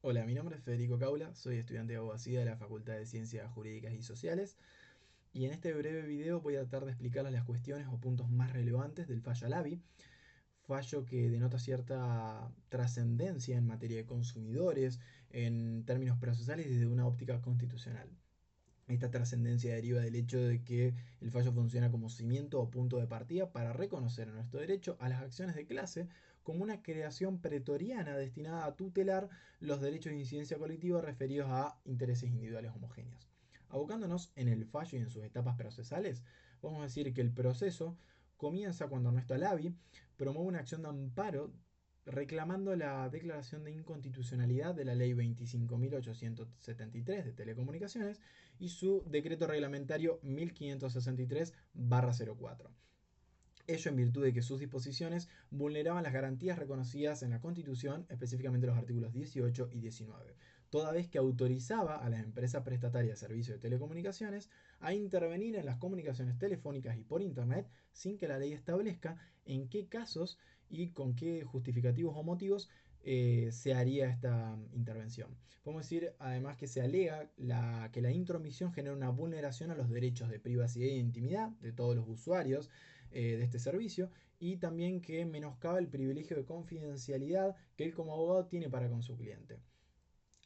Hola, mi nombre es Federico Caula, soy estudiante de abogacía de la Facultad de Ciencias Jurídicas y Sociales y en este breve video voy a tratar de explicarles las cuestiones o puntos más relevantes del fallo Alavi, fallo que denota cierta trascendencia en materia de consumidores, en términos procesales y desde una óptica constitucional. Esta trascendencia deriva del hecho de que el fallo funciona como cimiento o punto de partida para reconocer nuestro derecho a las acciones de clase como una creación pretoriana destinada a tutelar los derechos de incidencia colectiva referidos a intereses individuales homogéneos. Abocándonos en el fallo y en sus etapas procesales, vamos a decir que el proceso comienza cuando Ernesto Alavi promueve una acción de amparo reclamando la declaración de inconstitucionalidad de la Ley 25.873 de Telecomunicaciones y su decreto reglamentario 1563-04. Ello en virtud de que sus disposiciones vulneraban las garantías reconocidas en la Constitución, específicamente los artículos 18 y 19, toda vez que autorizaba a las empresas prestatarias de servicios de telecomunicaciones a intervenir en las comunicaciones telefónicas y por Internet sin que la ley establezca en qué casos y con qué justificativos o motivos se haría esta intervención. Podemos decir además que se alega que la intromisión genera una vulneración a los derechos de privacidad e intimidad de todos los usuarios de este servicio y también que menoscaba el privilegio de confidencialidad que él como abogado tiene para con su cliente.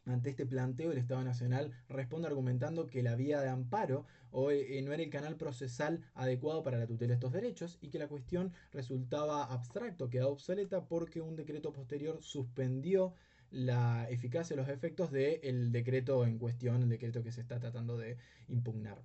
Ante este planteo, el Estado Nacional responde argumentando que la vía de amparo no era el canal procesal adecuado para la tutela de estos derechos y que la cuestión resultaba abstracto, quedaba obsoleta porque un decreto posterior suspendió la eficacia de los efectos del decreto en cuestión, el decreto que se está tratando de impugnar.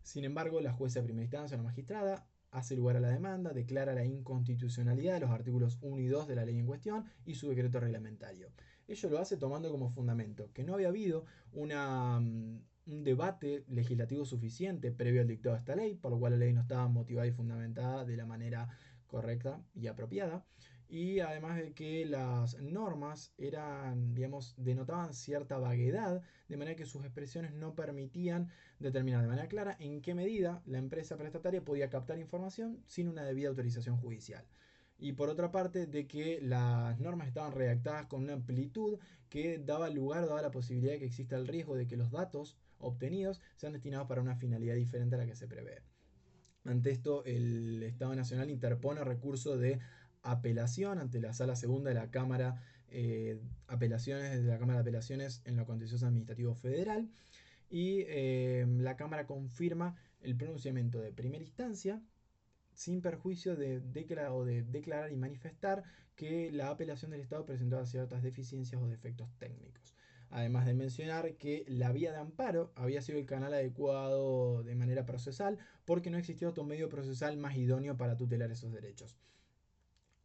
Sin embargo, la jueza de primera instancia, la magistrada, hace lugar a la demanda, declara la inconstitucionalidad de los artículos 1 y 2 de la ley en cuestión y su decreto reglamentario. Ello lo hace tomando como fundamento que no había habido un debate legislativo suficiente previo al dictado de esta ley, por lo cual la ley no estaba motivada y fundamentada de la manera correcta y apropiada. Y además de que las normas eran, digamos, denotaban cierta vaguedad, de manera que sus expresiones no permitían determinar de manera clara en qué medida la empresa prestataria podía captar información sin una debida autorización judicial. Y por otra parte, de que las normas estaban redactadas con una amplitud que daba lugar o daba la posibilidad de que exista el riesgo de que los datos obtenidos sean destinados para una finalidad diferente a la que se prevé. Ante esto, el Estado Nacional interpone recurso de apelación ante la Sala Segunda de la Cámara, apelaciones desde la Cámara de Apelaciones en lo contencioso administrativo federal, y la Cámara confirma el pronunciamiento de primera instancia sin perjuicio de declarar y manifestar que la apelación del Estado presentaba ciertas deficiencias o defectos técnicos. Además de mencionar que la vía de amparo había sido el canal adecuado de manera procesal porque no existía otro medio procesal más idóneo para tutelar esos derechos.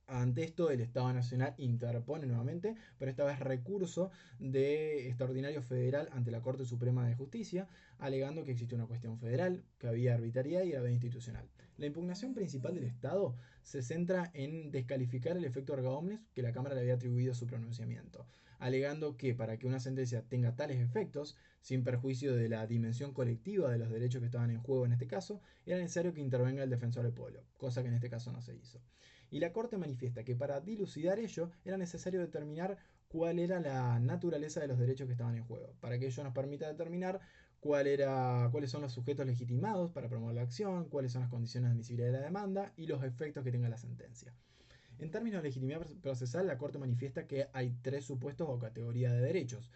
Ante esto, el Estado Nacional interpone nuevamente, pero esta vez recurso de extraordinario federal ante la Corte Suprema de Justicia, alegando que existe una cuestión federal, que había arbitrariedad y era institucional. La impugnación principal del Estado se centra en descalificar el efecto erga omnes que la Cámara le había atribuido a su pronunciamiento, alegando que para que una sentencia tenga tales efectos, sin perjuicio de la dimensión colectiva de los derechos que estaban en juego en este caso, era necesario que intervenga el defensor del pueblo, cosa que en este caso no se hizo. Y la Corte manifiesta que para dilucidar ello era necesario determinar cuál era la naturaleza de los derechos que estaban en juego, para que ello nos permita determinar cuáles son los sujetos legitimados para promover la acción, cuáles son las condiciones de admisibilidad de la demanda y los efectos que tenga la sentencia. En términos de legitimidad procesal, la Corte manifiesta que hay tres supuestos o categorías de derechos.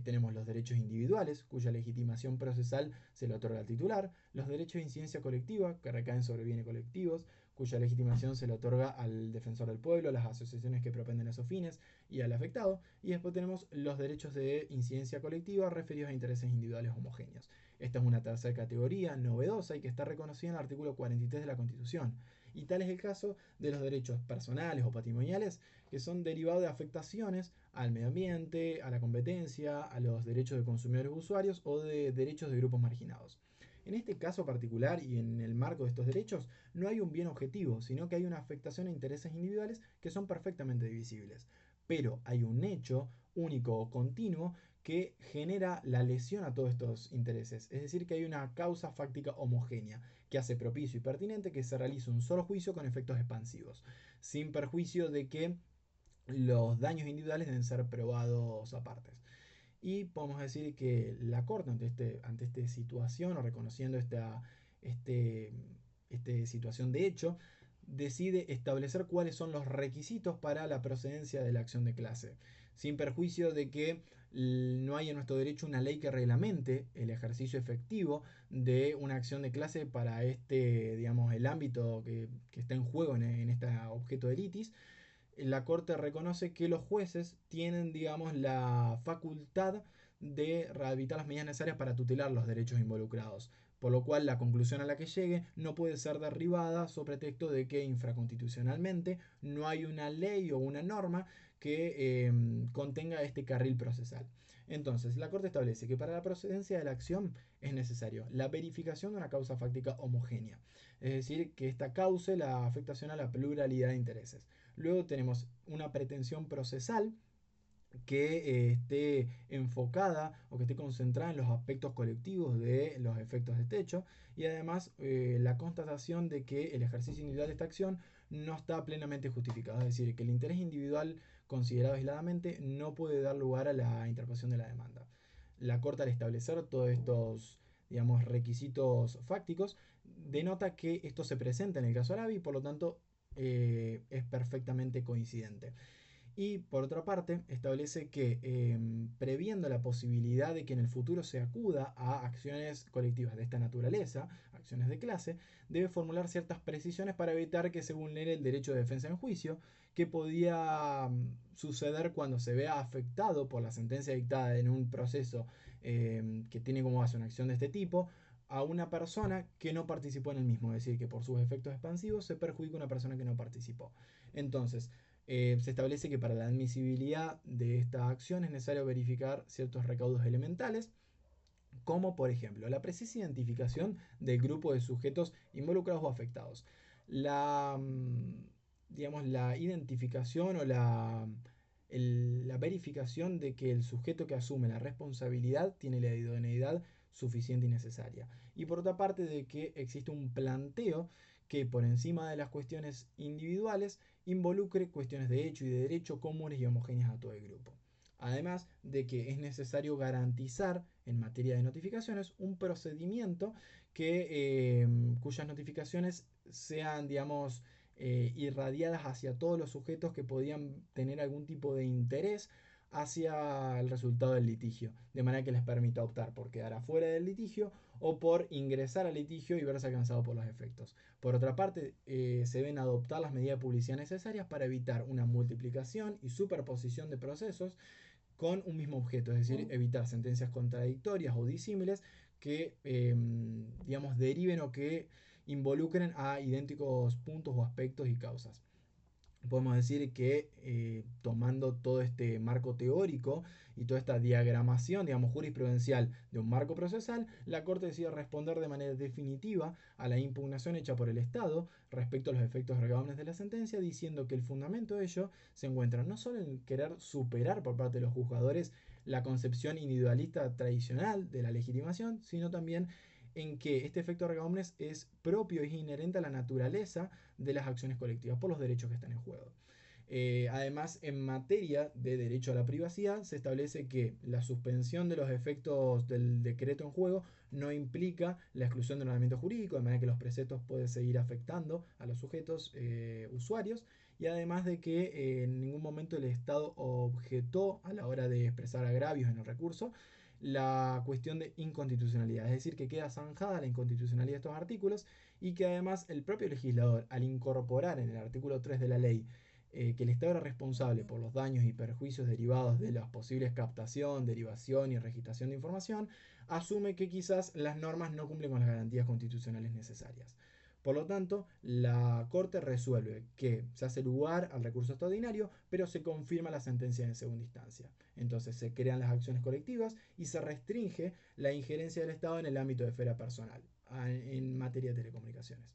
Tenemos los derechos individuales, cuya legitimación procesal se le otorga al titular, los derechos de incidencia colectiva, que recaen sobre bienes colectivos, cuya legitimación se le otorga al defensor del pueblo, a las asociaciones que propenden esos fines y al afectado, y después tenemos los derechos de incidencia colectiva referidos a intereses individuales homogéneos. Esta es una tercera categoría novedosa y que está reconocida en el artículo 43 de la Constitución. Y tal es el caso de los derechos personales o patrimoniales, que son derivados de afectaciones al medio ambiente, a la competencia, a los derechos de consumidores y usuarios o de derechos de grupos marginados. En este caso particular y en el marco de estos derechos, no hay un bien objetivo, sino que hay una afectación a intereses individuales que son perfectamente divisibles. Pero hay un hecho único o continuo que genera la lesión a todos estos intereses. Es decir, que hay una causa fáctica homogénea que hace propicio y pertinente que se realice un solo juicio con efectos expansivos, sin perjuicio de que los daños individuales deben ser probados aparte. Y podemos decir que la Corte, ante esta situación o reconociendo este, situación de hecho, decide establecer cuáles son los requisitos para la procedencia de la acción de clase, sin perjuicio de que no hay en nuestro derecho una ley que reglamente el ejercicio efectivo de una acción de clase para digamos, el ámbito que está en juego en este objeto de litis. La Corte reconoce que los jueces tienen, digamos, la facultad de rehabilitar las medidas necesarias para tutelar los derechos involucrados, por lo cual la conclusión a la que llegue no puede ser derribada sobre pretexto de que infraconstitucionalmente no hay una ley o una norma que contenga este carril procesal. Entonces, la Corte establece que para la procedencia de la acción es necesario la verificación de una causa fáctica homogénea, es decir, que esta cause la afectación a la pluralidad de intereses. Luego tenemos una pretensión procesal que esté enfocada o que esté concentrada en los aspectos colectivos de los efectos de este hecho, y además la constatación de que el ejercicio individual de esta acción no está plenamente justificado, es decir, que el interés individual considerado aisladamente no puede dar lugar a la interposición de la demanda. La Corte, al establecer todos estos, digamos, requisitos fácticos, denota que esto se presenta en el caso Arabi y por lo tanto es perfectamente coincidente. Y por otra parte, establece que previendo la posibilidad de que en el futuro se acuda a acciones colectivas de esta naturaleza, acciones de clase, debe formular ciertas precisiones para evitar que se vulnere el derecho de defensa en juicio, que podía suceder cuando se vea afectado por la sentencia dictada en un proceso que tiene como base una acción de este tipo, a una persona que no participó en el mismo, es decir, que por sus efectos expansivos se perjudica a una persona que no participó. Entonces, se establece que para la admisibilidad de esta acción es necesario verificar ciertos recaudos elementales, como por ejemplo la precisa identificación del grupo de sujetos involucrados o afectados. La, digamos, la identificación o la verificación de que el sujeto que asume la responsabilidad tiene la idoneidad suficiente y necesaria. Y por otra parte, de que existe un planteo que por encima de las cuestiones individuales involucre cuestiones de hecho y de derecho comunes y homogéneas a todo el grupo. Además de que es necesario garantizar en materia de notificaciones un procedimiento cuyas notificaciones sean, digamos, irradiadas hacia todos los sujetos que podían tener algún tipo de interés hacia el resultado del litigio, de manera que les permita optar por quedar afuera del litigio o por ingresar al litigio y verse alcanzado por los efectos. Por otra parte, se deben adoptar las medidas de publicidad necesarias para evitar una multiplicación y superposición de procesos con un mismo objeto, es decir, evitar sentencias contradictorias o disímiles que, digamos, deriven o que involucren a idénticos puntos o aspectos y causas. Podemos decir que tomando todo este marco teórico y toda esta diagramación, digamos, jurisprudencial de un marco procesal, la Corte decide responder de manera definitiva a la impugnación hecha por el Estado respecto a los efectos regables de la sentencia, diciendo que el fundamento de ello se encuentra no solo en querer superar por parte de los juzgadores la concepción individualista tradicional de la legitimación, sino también en que este efecto regables es propio y es inherente a la naturaleza de las acciones colectivas por los derechos que están en juego. Además, en materia de derecho a la privacidad, se establece que la suspensión de los efectos del decreto en juego no implica la exclusión del ordenamiento jurídico, de manera que los preceptos pueden seguir afectando a los sujetos usuarios, y además de que en ningún momento el Estado objetó a la hora de expresar agravios en el recurso la cuestión de inconstitucionalidad, es decir, que queda zanjada la inconstitucionalidad de estos artículos y que además el propio legislador, al incorporar en el artículo 3 de la ley que el Estado era responsable por los daños y perjuicios derivados de las posibles captación, derivación y registración de información, asume que quizás las normas no cumplen con las garantías constitucionales necesarias. Por lo tanto, la Corte resuelve que se hace lugar al recurso extraordinario, pero se confirma la sentencia en segunda instancia. Entonces se crean las acciones colectivas y se restringe la injerencia del Estado en el ámbito de esfera personal, en materia de telecomunicaciones.